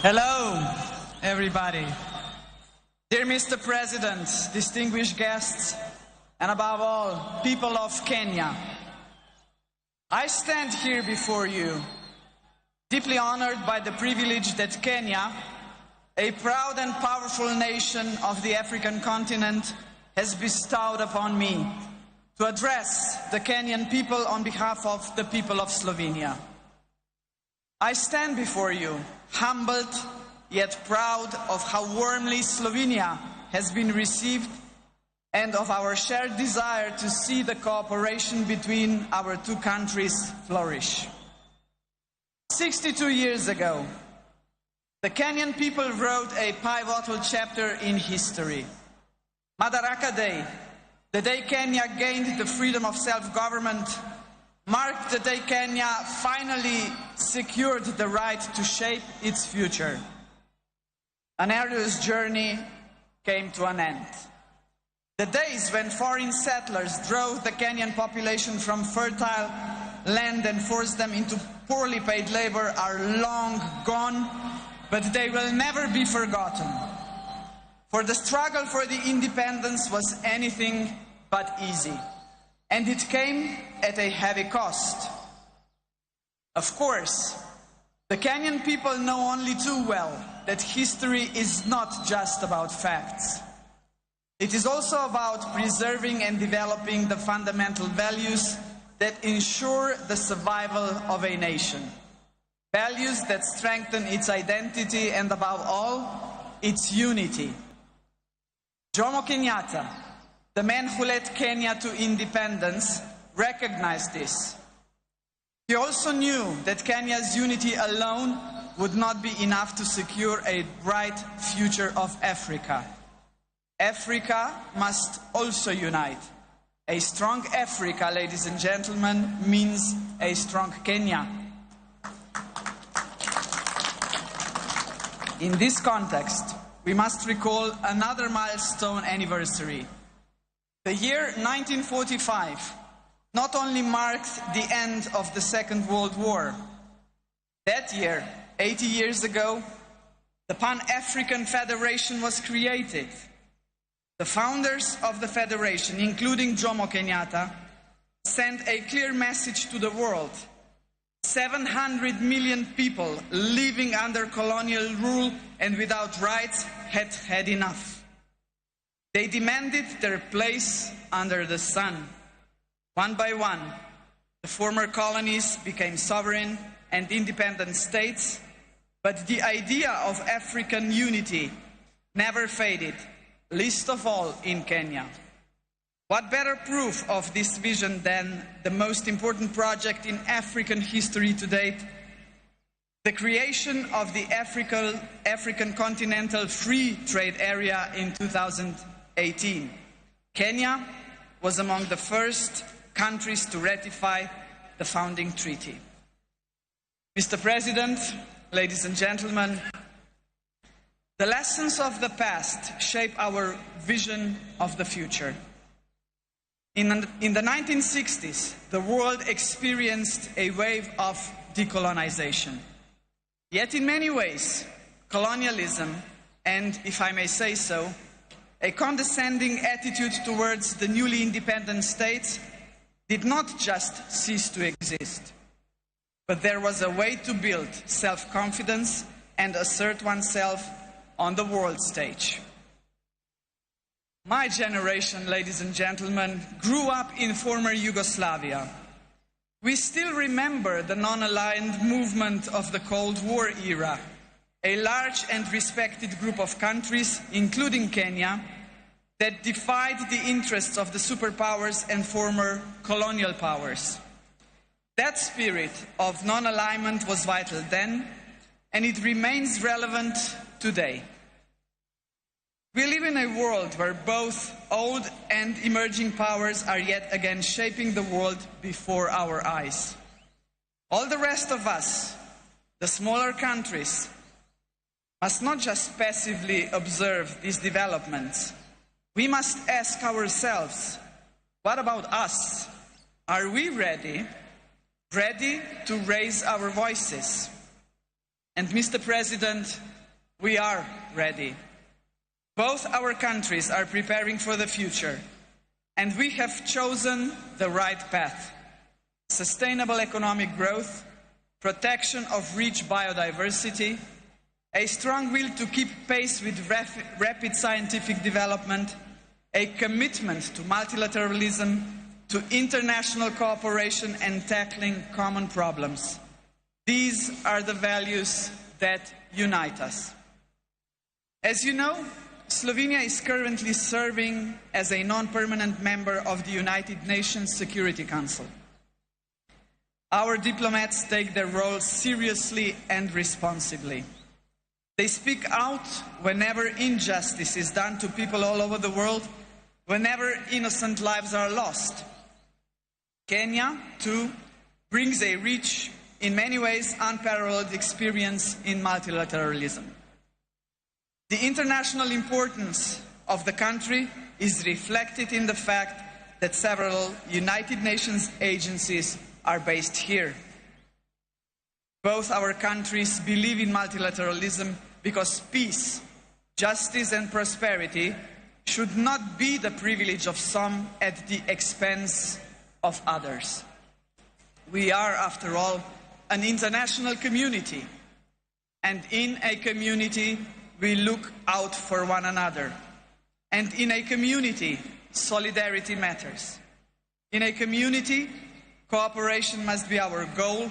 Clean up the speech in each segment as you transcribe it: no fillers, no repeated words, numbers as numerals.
Hello, everybody. Dear Mr. President, distinguished guests, and above all, people of Kenya, I stand here before you, deeply honored by the privilege that Kenya, a proud and powerful nation of the African continent, has bestowed upon me to address the Kenyan people on behalf of the people of Slovenia. I stand before you, humbled yet proud of how warmly Slovenia has been received and of our shared desire to see the cooperation between our two countries flourish. 62 years ago, the Kenyan people wrote a pivotal chapter in history. Madaraka Day, the day Kenya gained the freedom of self-government, marked the day Kenya finally secured the right to shape its future. An arduous journey came to an end. The days when foreign settlers drove the Kenyan population from fertile land and forced them into poorly paid labor are long gone, but they will never be forgotten. For the struggle for the independence was anything but easy, and it came at a heavy cost. Of course, the Kenyan people know only too well that history is not just about facts. It is also about preserving and developing the fundamental values that ensure the survival of a nation. Values that strengthen its identity and, above all, its unity. Jomo Kenyatta, the man who led Kenya to independence, recognized this. He also knew that Kenya's unity alone would not be enough to secure a bright future of Africa. Africa must also unite. A strong Africa, ladies and gentlemen, means a strong Kenya. In this context, we must recall another milestone anniversary. The year 1945 not only marked the end of the Second World War. That year, 80 years ago, the Pan-African Federation was created. The founders of the Federation, including Jomo Kenyatta, sent a clear message to the world. 700 million people living under colonial rule and without rights had had enough. They demanded their place under the sun. One by one, the former colonies became sovereign and independent states, but the idea of African unity never faded, least of all in Kenya. What better proof of this vision than the most important project in African history to date, the creation of the African Continental Free Trade Area in 2018. Kenya was among the first countries to ratify the founding treaty. Mr. President, ladies and gentlemen, the lessons of the past shape our vision of the future. In the 1960s, the world experienced a wave of decolonization. Yet in many ways, colonialism, and if I may say so, a condescending attitude towards the newly independent states did not just cease to exist, but there was a way to build self-confidence and assert oneself on the world stage. My generation, ladies and gentlemen, grew up in former Yugoslavia. We still remember the non-aligned movement of the Cold War era, a large and respected group of countries, including Kenya, that defied the interests of the superpowers and former colonial powers. That spirit of non-alignment was vital then, and it remains relevant today. We live in a world where both old and emerging powers are yet again shaping the world before our eyes. All the rest of us, the smaller countries, must not just passively observe these developments. We must ask ourselves, what about us? Are we ready to raise our voices? And Mr. President, we are ready. Both our countries are preparing for the future, and we have chosen the right path. Sustainable economic growth, protection of rich biodiversity, a strong will to keep pace with rapid scientific development, a commitment to multilateralism, to international cooperation and tackling common problems. These are the values that unite us. As you know, Slovenia is currently serving as a non-permanent member of the United Nations Security Council. Our diplomats take their role seriously and responsibly. They speak out whenever injustice is done to people all over the world, whenever innocent lives are lost. Kenya, too, brings a rich, in many ways unparalleled experience in multilateralism. The international importance of the country is reflected in the fact that several United Nations agencies are based here. Both our countries believe in multilateralism because peace, justice and prosperity should not be the privilege of some at the expense of others. We are, after all, an international community, and in a community we look out for one another. And in a community, solidarity matters. In a community, cooperation must be our goal,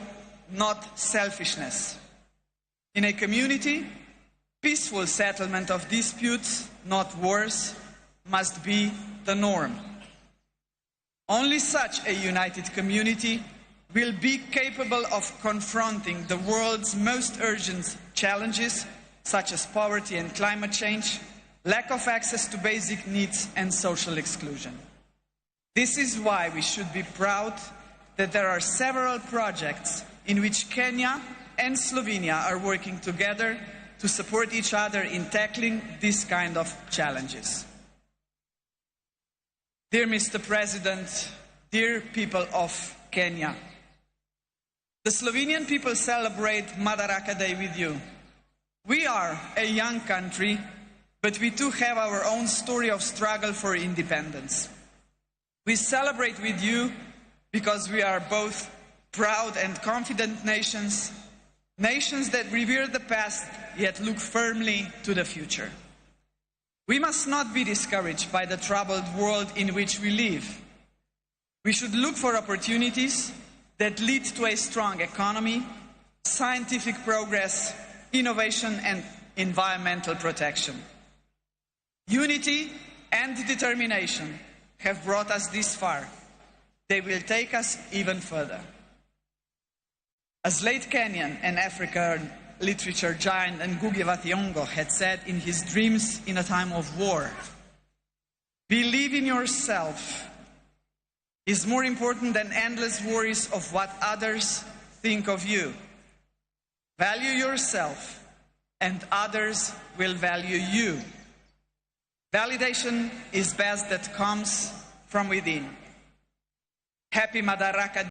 not selfishness. In a community, peaceful settlement of disputes, not wars, must be the norm. Only such a united community will be capable of confronting the world's most urgent challenges, such as poverty and climate change, lack of access to basic needs and social exclusion. This is why we should be proud that there are several projects in which Kenya and Slovenia are working together to support each other in tackling this kind of challenges. Dear Mr. President, dear people of Kenya, the Slovenian people celebrate Madaraka Day with you. We are a young country, but we too have our own story of struggle for independence. We celebrate with you because we are both proud and confident nations, nations that revere the past yet look firmly to the future. We must not be discouraged by the troubled world in which we live. We should look for opportunities that lead to a strong economy, scientific progress, innovation and environmental protection. Unity and determination have brought us this far. They will take us even further. As late Kenyan and African literature giant Ngũgĩ Thiong'o had said in his dreams in a time of war, believe in yourself is more important than endless worries of what others think of you. Value yourself, and others will value you. Validation is best that comes from within. Happy Madaraka